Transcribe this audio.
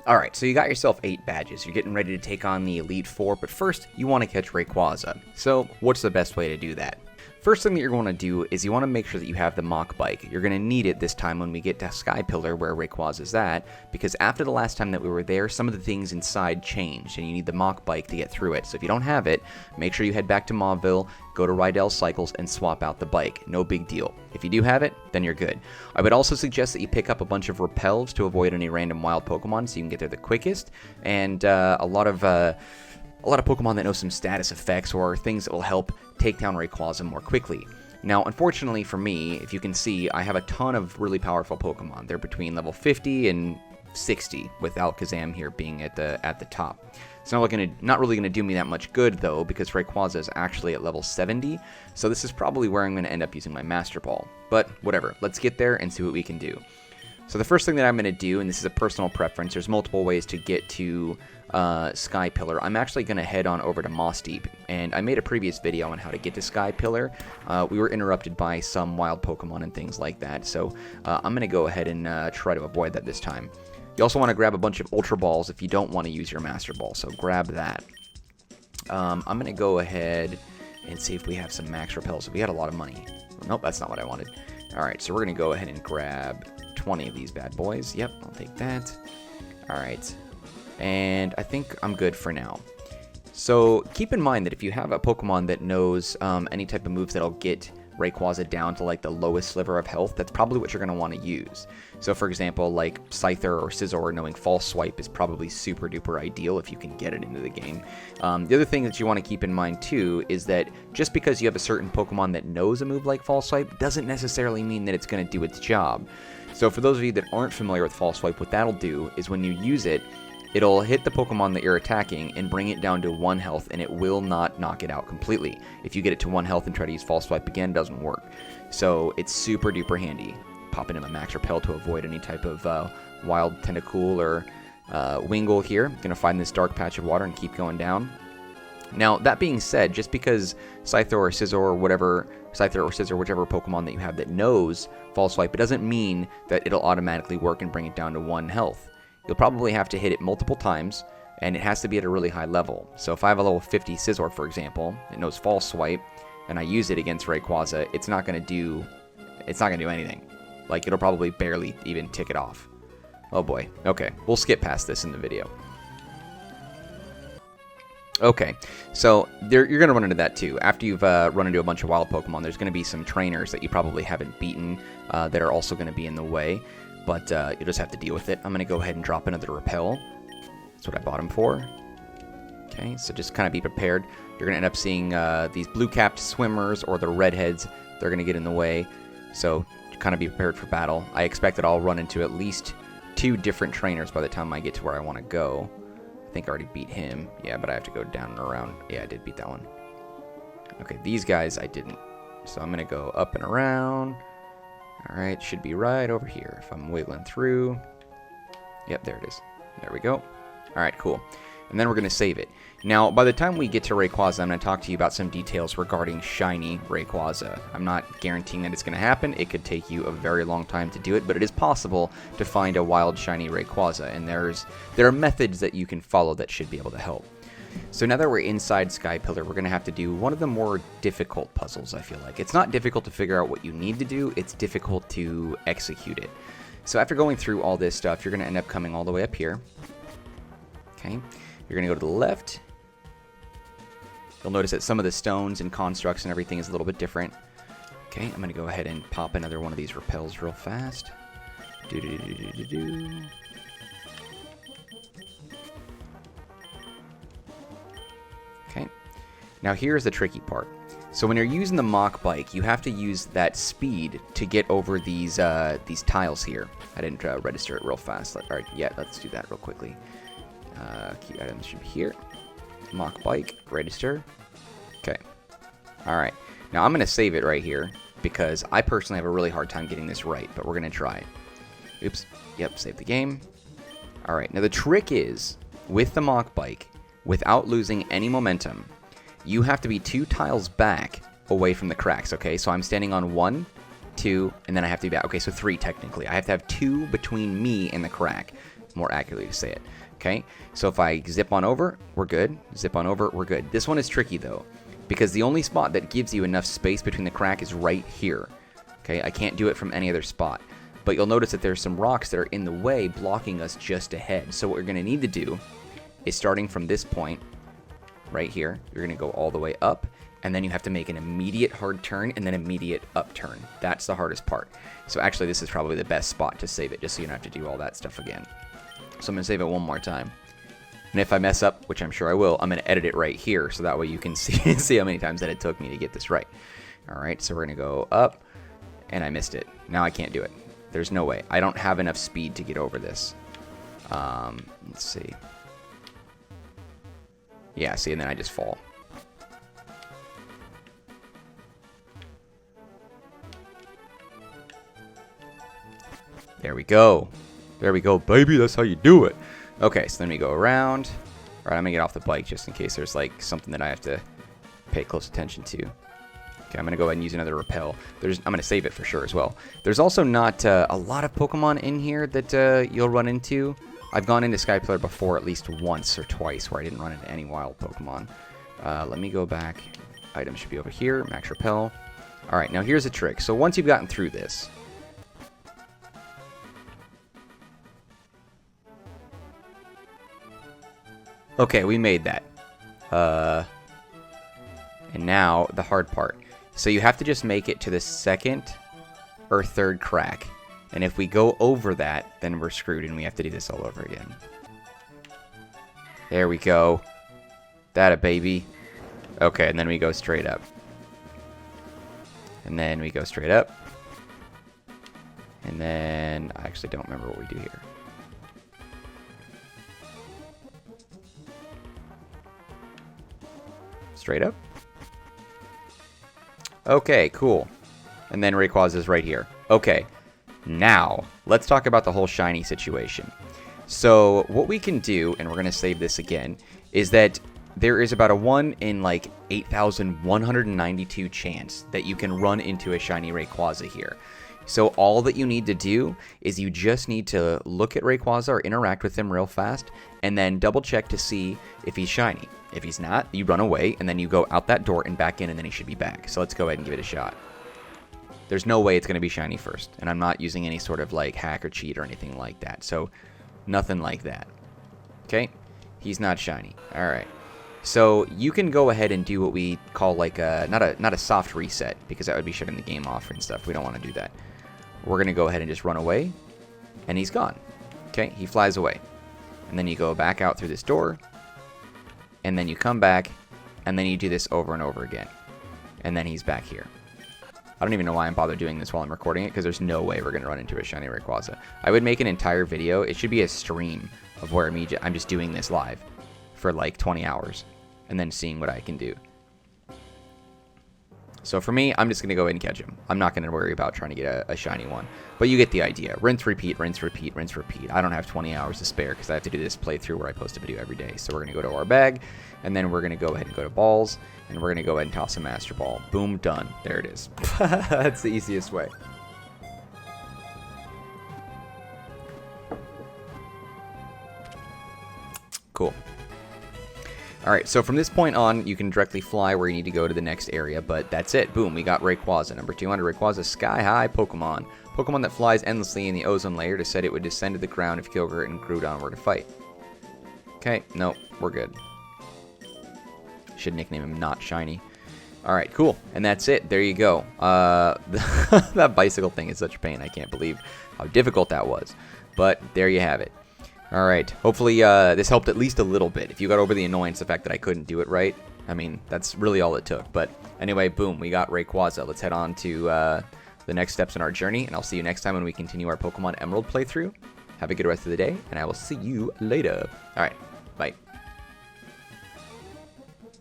Alright, so you got yourself 8 badges. You're getting ready to take on the Elite Four, but first, you want to catch Rayquaza. So, what's the best way to do that? First thing that you're going to do is you want to make sure that you have the Mach Bike. You're going to need it this time when we get to Sky Pillar, where Rayquaza is at, because after the last time that we were there, some of the things inside changed, and you need the Mach Bike to get through it. So if you don't have it, make sure you head back to Mauville, go to Rydell Cycles, and swap out the bike. No big deal. If you do have it, then you're good. I would also suggest that you pick up a bunch of repels to avoid any random wild Pokemon so you can get there the quickest, and a lot of Pokemon that know some status effects or things that will help take down Rayquaza more quickly. Now, unfortunately for me, if you can see, I have a ton of really powerful Pokemon. They're between level 50 and 60, with Alakazam here being at the top. It's not really gonna do me that much good though, because Rayquaza is actually at level 70. So this is probably where I'm gonna end up using my Master Ball. But whatever, let's get there and see what we can do. So the first thing that I'm going to do, and this is a personal preference, there's multiple ways to get to Sky Pillar. I'm actually going to head on over to Moss Deep, and I made a previous video on how to get to Sky Pillar. We were interrupted by some wild Pokemon and things like that, so I'm going to go ahead and try to avoid that this time. You also want to grab a bunch of Ultra Balls if you don't want to use your Master Ball, so grab that. I'm going to go ahead and see if we have some Max Repels. We had a lot of money. Nope, that's not what I wanted. Alright, so we're going to go ahead and grab 20 of these bad boys. Yep, I'll take that. Alright. And I think I'm good for now. So keep in mind that if you have a Pokemon that knows any type of moves that'll get Rayquaza down to like the lowest sliver of health, that's probably what you're going to want to use. So for example, like Scyther or Scizor knowing False Swipe is probably super duper ideal if you can get it into the game. The other thing that you want to keep in mind too is that just because you have a certain Pokemon that knows a move like False Swipe doesn't necessarily mean that it's going to do its job. So for those of you that aren't familiar with False Swipe, what that'll do is when you use it, it'll hit the Pokemon that you're attacking and bring it down to 1 health, and it will not knock it out completely. If you get it to 1 health and try to use False Swipe again, it doesn't work. So it's super duper handy. Pop into my Max Repel to avoid any type of wild Tentacool or Wingull here. Gonna find this dark patch of water and keep going down. Now, that being said, just because Scyther or Scizor, whichever Pokemon that you have that knows False Swipe, it doesn't mean that it'll automatically work and bring it down to 1 health. You'll probably have to hit it multiple times, and it has to be at a really high level. So if I have a level 50 Scizor, for example, it knows False Swipe, and I use it against Rayquaza, it's not gonna do anything. Like, it'll probably barely even tick it off. Oh boy. Okay, we'll skip past this in the video. Okay, so you're going to run into that too. After you've run into a bunch of wild Pokemon, there's going to be some trainers that you probably haven't beaten that are also going to be in the way, but you'll just have to deal with it. I'm going to go ahead and drop another Repel. That's what I bought him for. Okay, so just kind of be prepared. You're going to end up seeing these blue-capped swimmers or the redheads. They're going to get in the way, so kind of be prepared for battle. I expect that I'll run into at least 2 different trainers by the time I get to where I want to go. I think I already beat him. Yeah, but I have to go down and around. Yeah, I did beat that one. Okay, these guys I didn't. So I'm going to go up and around. Alright, should be right over here if I'm wiggling through. Yep, there it is. There we go. Alright, cool. And then we're going to save it. Now, by the time we get to Rayquaza, I'm going to talk to you about some details regarding shiny Rayquaza. I'm not guaranteeing that it's going to happen. It could take you a very long time to do it, but it is possible to find a wild shiny Rayquaza, and there are methods that you can follow that should be able to help. So now that we're inside Sky Pillar, we're going to have to do one of the more difficult puzzles, I feel like. It's not difficult to figure out what you need to do, it's difficult to execute it. So after going through all this stuff, you're going to end up coming all the way up here. Okay. You're going to go to the left. You'll notice that some of the stones and constructs and everything is a little bit different. Okay, I'm going to go ahead and pop another one of these repels real fast. Okay, now here's the tricky part. So when you're using the Mach Bike, you have to use that speed to get over these tiles here. I didn't register it real fast. Alright, yeah, let's do that real quickly. Key items should be here. Mach Bike, register. Okay. Alright. Now I'm going to save it right here because I personally have a really hard time getting this right, but we're going to try. Oops. Yep, save the game. Alright. Now the trick is, with the Mach Bike, without losing any momentum, you have to be 2 tiles back away from the cracks, okay? So I'm standing on 1, 2, and then I have to be back. Okay, so 3 technically. I have to have 2 between me and the crack. more accurately to say it. Okay, so if I zip on over, we're good. Zip on over, we're good. This one is tricky though, because the only spot that gives you enough space between the crack is right here. Okay, I can't do it from any other spot. But you'll notice that there's some rocks that are in the way blocking us just ahead. So what we're going to need to do is, starting from this point right here, you're going to go all the way up, and then you have to make an immediate hard turn and then immediate upturn. That's the hardest part. So actually this is probably the best spot to save it, just so you don't have to do all that stuff again. So I'm going to save it one more time. And if I mess up, which I'm sure I will, I'm going to edit it right here, so that way you can see how many times that it took me to get this right. Alright, so we're going to go up, and I missed it. Now I can't do it. There's no way. I don't have enough speed to get over this. Let's see. Yeah, see, and then I just fall. There we go. There we go, baby. That's how you do it. Okay, so then we go around. All right, I'm going to get off the bike just in case there's, like, something that I have to pay close attention to. Okay, I'm going to go ahead and use another repel. I'm going to save it for sure as well. There's also not a lot of Pokemon in here that you'll run into. I've gone into Skypillar before at least once or twice where I didn't run into any wild Pokemon. Let me go back. Items should be over here. Max repel. All right, now here's a trick. So once you've gotten through this, okay, we made that. And now the hard part. So you have to just make it to the second or third crack. And if we go over that, then we're screwed and we have to do this all over again. There we go. That a baby. Okay, and then we go straight up. And then we go straight up. And then I actually don't remember what we do here. Straight up. Okay, cool. And then Rayquaza is right here. Okay, now let's talk about the whole shiny situation. So what we can do, and we're going to save this again, is that there is about a 1 in like 8,192 chance that you can run into a shiny Rayquaza here. So all that you need to do is you just need to look at Rayquaza or interact with him real fast, and then double check to see if he's shiny. If he's not, you run away, and then you go out that door and back in, and then he should be back. So let's go ahead and give it a shot. There's no way it's going to be shiny first, and I'm not using any sort of like hack or cheat or anything like that. So nothing like that. Okay? He's not shiny. All right. So you can go ahead and do what we call like a not a soft reset, because that would be shutting the game off and stuff. We don't want to do that. We're going to go ahead and just run away, and he's gone. Okay? He flies away. And then you go back out through this door, and then you come back, and then you do this over and over again. And then he's back here. I don't even know why I'm bothered doing this while I'm recording it, because there's no way we're going to run into a shiny Rayquaza. I would make an entire video. It should be a stream of where I'm just doing this live for like 20 hours, and then seeing what I can do. So for me, I'm just going to go ahead and catch him. I'm not going to worry about trying to get a shiny one. But you get the idea. Rinse, repeat, rinse, repeat, rinse, repeat. I don't have 20 hours to spare because I have to do this playthrough where I post a video every day. So we're going to go to our bag, and then we're going to go ahead and go to balls, and we're going to go ahead and toss a Master Ball. Boom, done. There it is. That's the easiest way. Cool. Alright, so from this point on, you can directly fly where you need to go to the next area, but that's it. Boom, we got Rayquaza. Number 200, Rayquaza, sky-high Pokemon. Pokemon that flies endlessly in the ozone layer. It is said it would descend to the ground if Kyogre and Groudon were to fight. Okay, nope, we're good. Should nickname him Not Shiny. Alright, cool, and that's it. There you go. That bicycle thing is such a pain. I can't believe how difficult that was. But there you have it. Alright, hopefully this helped at least a little bit. If you got over the annoyance, the fact that I couldn't do it right, I mean, that's really all it took. But anyway, boom, we got Rayquaza. Let's head on to the next steps in our journey, and I'll see you next time when we continue our Pokemon Emerald playthrough. Have a good rest of the day, and I will see you later. Alright.